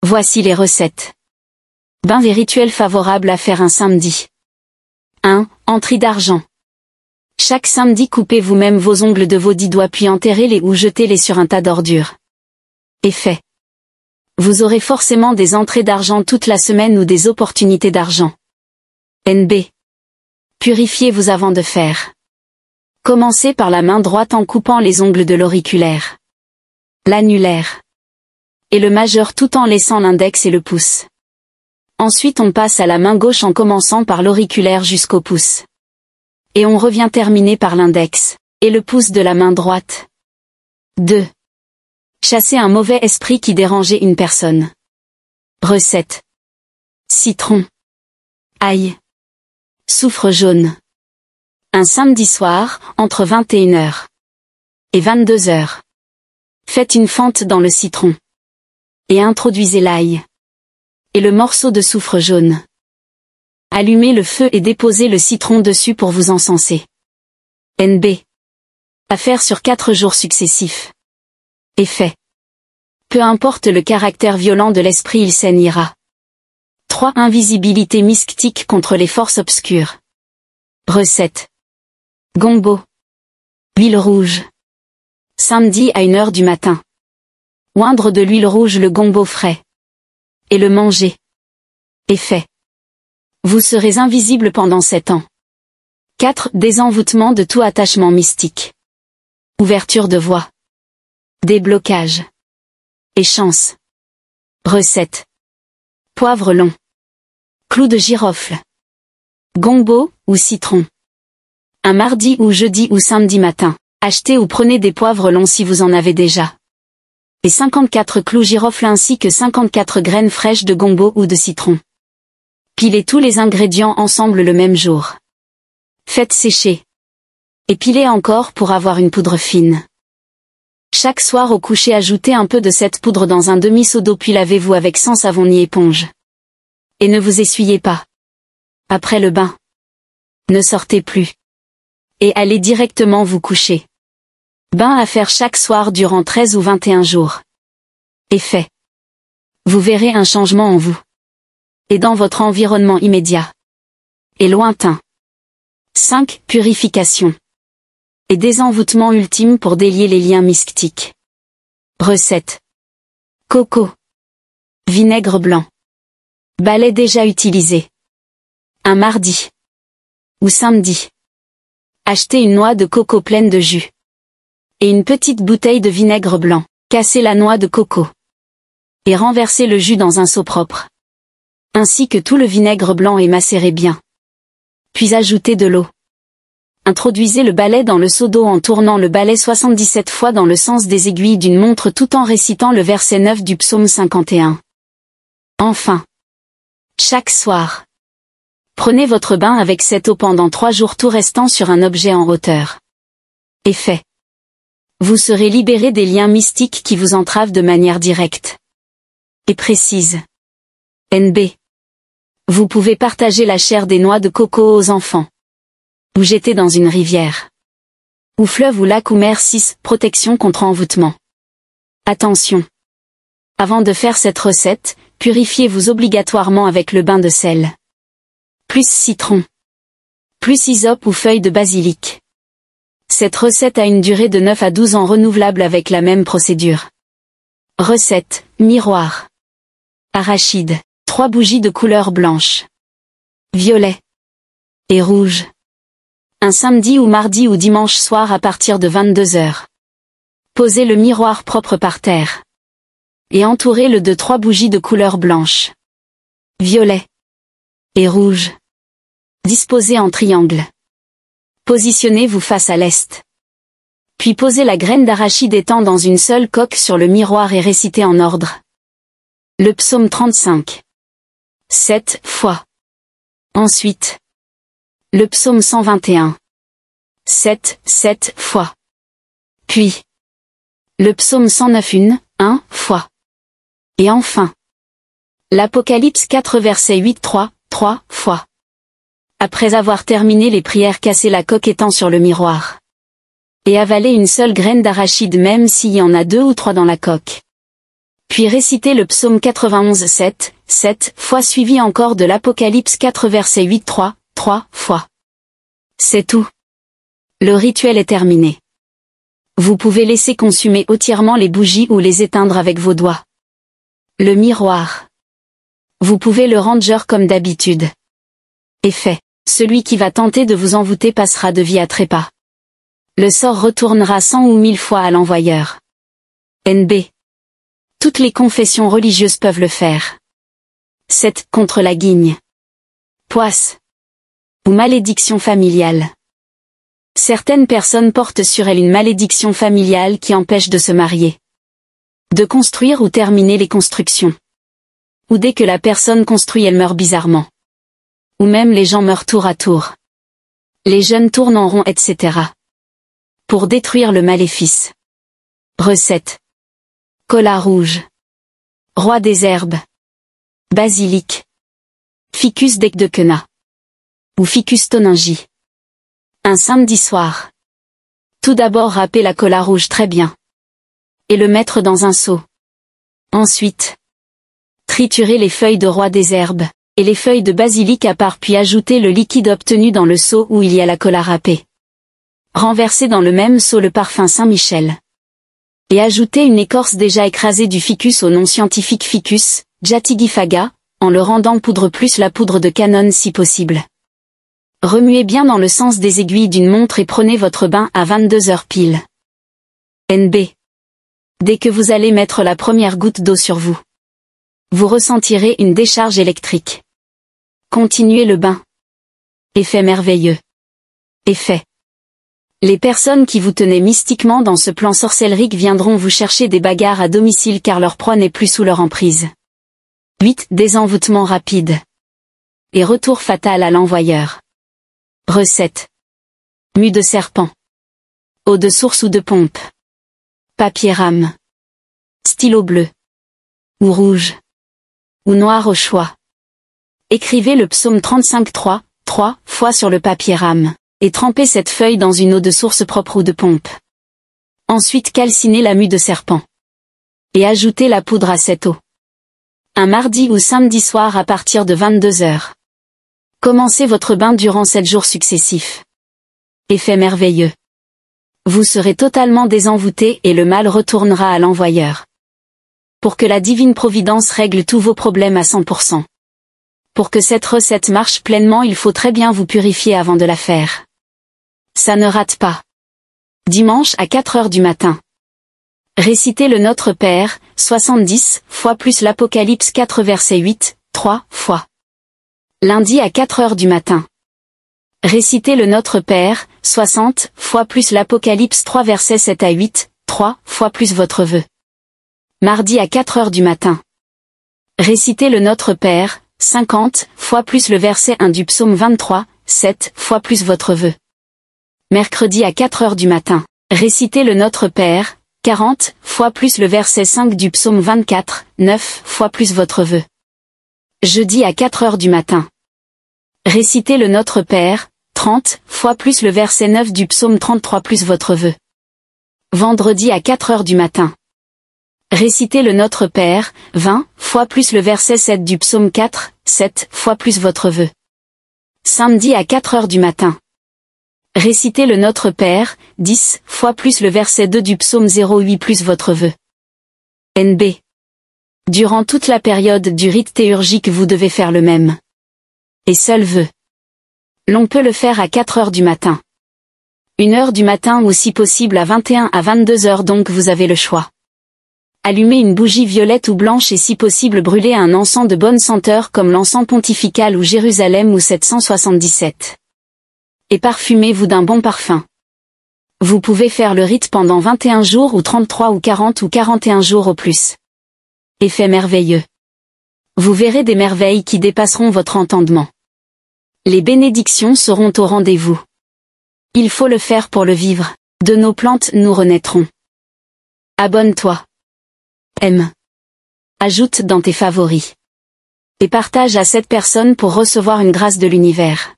Voici les recettes. Bain et rituels favorables à faire un samedi. 1. Entrée d'argent. Chaque samedi, coupez vous-même vos ongles de vos 10 doigts puis enterrez-les ou jetez-les sur un tas d'ordures. Effet. Vous aurez forcément des entrées d'argent toute la semaine ou des opportunités d'argent. NB. Purifiez-vous avant de faire. Commencez par la main droite en coupant les ongles de l'auriculaire, l'annulaire et le majeur tout en laissant l'index et le pouce. Ensuite on passe à la main gauche en commençant par l'auriculaire jusqu'au pouce. Et on revient terminer par l'index et le pouce de la main droite. 2. Chasser un mauvais esprit qui dérangeait une personne. Recette. Citron. Ail. Soufre jaune. Un samedi soir, entre 21h et 22h. Faites une fente dans le citron. Et introduisez l'ail. Et le morceau de soufre jaune. Allumez le feu et déposez le citron dessus pour vous encenser. NB. À faire sur 4 jours successifs. Effet. Peu importe le caractère violent de l'esprit, il s'en ira. 3. Invisibilité mystique contre les forces obscures. Recette. Gombo. Huile rouge. Samedi à 1h du matin. Oindre de l'huile rouge le gombo frais. Et le manger. Effet. Vous serez invisible pendant 7 ans. 4. Désenvoûtement de tout attachement mystique. Ouverture de voie. Déblocage. Et chance. Recette. Poivre long. Clou de girofle. Gombo ou citron. Un mardi ou jeudi ou samedi matin. Achetez ou prenez des poivres longs si vous en avez déjà. Et 54 clous girofle ainsi que 54 graines fraîches de gombo ou de citron. Pilez tous les ingrédients ensemble le même jour. Faites sécher. Et pilez encore pour avoir une poudre fine. Chaque soir au coucher, ajoutez un peu de cette poudre dans un demi-seau d'eau puis lavez-vous avec sans savon ni éponge. Et ne vous essuyez pas. Après le bain. Ne sortez plus. Et allez directement vous coucher. Bain à faire chaque soir durant 13 ou 21 jours. Effet. Vous verrez un changement en vous. Et dans votre environnement immédiat. Et lointain. 5. Purification. Et désenvoûtement ultime pour délier les liens mystiques. Recette. Coco. Vinaigre blanc. Balai déjà utilisé. Un mardi. Ou samedi. Achetez une noix de coco pleine de jus. Et une petite bouteille de vinaigre blanc. Cassez la noix de coco. Et renversez le jus dans un seau propre. Ainsi que tout le vinaigre blanc et macérez bien. Puis ajoutez de l'eau. Introduisez le balai dans le seau d'eau en tournant le balai 77 fois dans le sens des aiguilles d'une montre tout en récitant le verset 9 du psaume 51. Enfin. Chaque soir. Prenez votre bain avec cette eau pendant 3 jours tout restant sur un objet en hauteur. Effet. Vous serez libéré des liens mystiques qui vous entravent de manière directe. Et précise. NB. Vous pouvez partager la chair des noix de coco aux enfants. Ou jeter dans une rivière. Ou fleuve ou lac ou mer. 6. Protection contre envoûtement. Attention. Avant de faire cette recette, purifiez-vous obligatoirement avec le bain de sel. Plus citron. Plus hysope ou feuilles de basilic. Cette recette a une durée de 9 à 12 ans renouvelable avec la même procédure. Recette, miroir. Arachide. 3 bougies de couleur blanche, violet et rouge. Un samedi ou mardi ou dimanche soir à partir de 22h. Posez le miroir propre par terre. Et entourez-le de 3 bougies de couleur blanche, violet et rouge. Disposez en triangle. Positionnez-vous face à l'est. Puis posez la graine d'arachide étant dans une seule coque sur le miroir et récitez en ordre. Le psaume 35. 7 fois. Ensuite. Le psaume 121. 7 fois. Puis. Le psaume 109 1 fois. Et enfin. L'Apocalypse 4 verset 8 3 fois. Après avoir terminé les prières, cassez la coque étant sur le miroir. Et avalez une seule graine d'arachide même s'il y en a 2 ou 3 dans la coque. Puis récitez le psaume 91 7 fois suivi encore de l'Apocalypse 4 verset 8 3 fois. C'est tout. Le rituel est terminé. Vous pouvez laisser consumer entièrement les bougies ou les éteindre avec vos doigts. Le miroir. Vous pouvez le ranger comme d'habitude. Effet. Celui qui va tenter de vous envoûter passera de vie à trépas. Le sort retournera 100 ou 1000 fois à l'envoyeur. NB. Toutes les confessions religieuses peuvent le faire. 7. Contre la guigne. Poisse. Ou malédiction familiale. Certaines personnes portent sur elles une malédiction familiale qui empêche de se marier, de construire ou terminer les constructions. Ou dès que la personne construit elle meurt bizarrement. Ou même les gens meurent tour à tour. Les jeunes tournent en rond etc. Pour détruire le maléfice. Recette. Cola rouge. Roi des herbes. Basilic. Ficus decdecena. Ou Ficus toningi. Un samedi soir. Tout d'abord râpez la cola rouge très bien. Et le mettre dans un seau. Ensuite. Triturez les feuilles de roi des herbes, et les feuilles de basilic à part puis ajoutez le liquide obtenu dans le seau où il y a la cola râpée. Renversez dans le même seau le parfum Saint-Michel. Et ajoutez une écorce déjà écrasée du ficus au nom scientifique Ficus jatigifaga, en le rendant poudre plus la poudre de Canon si possible. Remuez bien dans le sens des aiguilles d'une montre et prenez votre bain à 22 heures pile. NB. Dès que vous allez mettre la première goutte d'eau sur vous, vous ressentirez une décharge électrique. Continuez le bain. Effet merveilleux. Effet. Les personnes qui vous tenaient mystiquement dans ce plan sorcellerique viendront vous chercher des bagarres à domicile car leur proie n'est plus sous leur emprise. 8. Désenvoûtement rapide. Et retour fatal à l'envoyeur. Recette. Mue de serpent. Eau de source ou de pompe. Papier rame. Stylo bleu. Ou rouge. Ou noir au choix. Écrivez le psaume 35 3 fois sur le papier rame, et trempez cette feuille dans une eau de source propre ou de pompe. Ensuite calcinez la mue de serpent. Et ajoutez la poudre à cette eau. Un mardi ou samedi soir à partir de 22 heures. Commencez votre bain durant 7 jours successifs. Effet merveilleux. Vous serez totalement désenvoûté et le mal retournera à l'envoyeur. Pour que la divine providence règle tous vos problèmes à 100%. Pour que cette recette marche pleinement, il faut très bien vous purifier avant de la faire. Ça ne rate pas. Dimanche à 4 heures du matin. Récitez le Notre Père, 70 fois plus l'Apocalypse 4 verset 8, 3 fois. Lundi à 4 heures du matin. Récitez le Notre Père, 60 fois plus l'Apocalypse 3 versets 7 à 8, 3 fois plus votre vœu. Mardi à 4 heures du matin. Récitez le Notre Père, 50 fois plus le verset 1 du psaume 23, 7 fois plus votre vœu. Mercredi à 4 heures du matin. Récitez le Notre Père, 40 fois plus le verset 5 du psaume 24, 9 fois plus votre vœu. Jeudi à 4 heures du matin. Récitez le Notre Père, 30 fois plus le verset 9 du psaume 33 plus votre vœu. Vendredi à 4 heures du matin. Récitez le Notre Père, 20 fois plus le verset 7 du psaume 4, 7 fois plus votre vœu. Samedi à 4 heures du matin. Récitez le Notre Père, 10 fois plus le verset 2 du psaume 08 plus votre vœu. NB. Durant toute la période du rite théurgique vous devez faire le même. Et seul vœu. L'on peut le faire à 4 heures du matin. 1 heure du matin ou si possible à 21 à 22 heures donc vous avez le choix. Allumez une bougie violette ou blanche et si possible brûlez un encens de bonne senteur comme l'encens pontifical ou Jérusalem ou 777. Et parfumez-vous d'un bon parfum. Vous pouvez faire le rite pendant 21 jours ou 33 ou 40 ou 41 jours au plus. Effet merveilleux. Vous verrez des merveilles qui dépasseront votre entendement. Les bénédictions seront au rendez-vous. Il faut le faire pour le vivre. De nos plantes nous renaîtrons. Abonne-toi. Aime. Ajoute dans tes favoris. Et partage à cette personne pour recevoir une grâce de l'univers.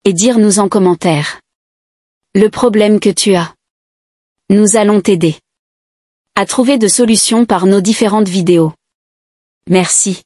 Et dire-nous en commentaire le problème que tu as. Nous allons t'aider. à trouver de solutions par nos différentes vidéos. Merci.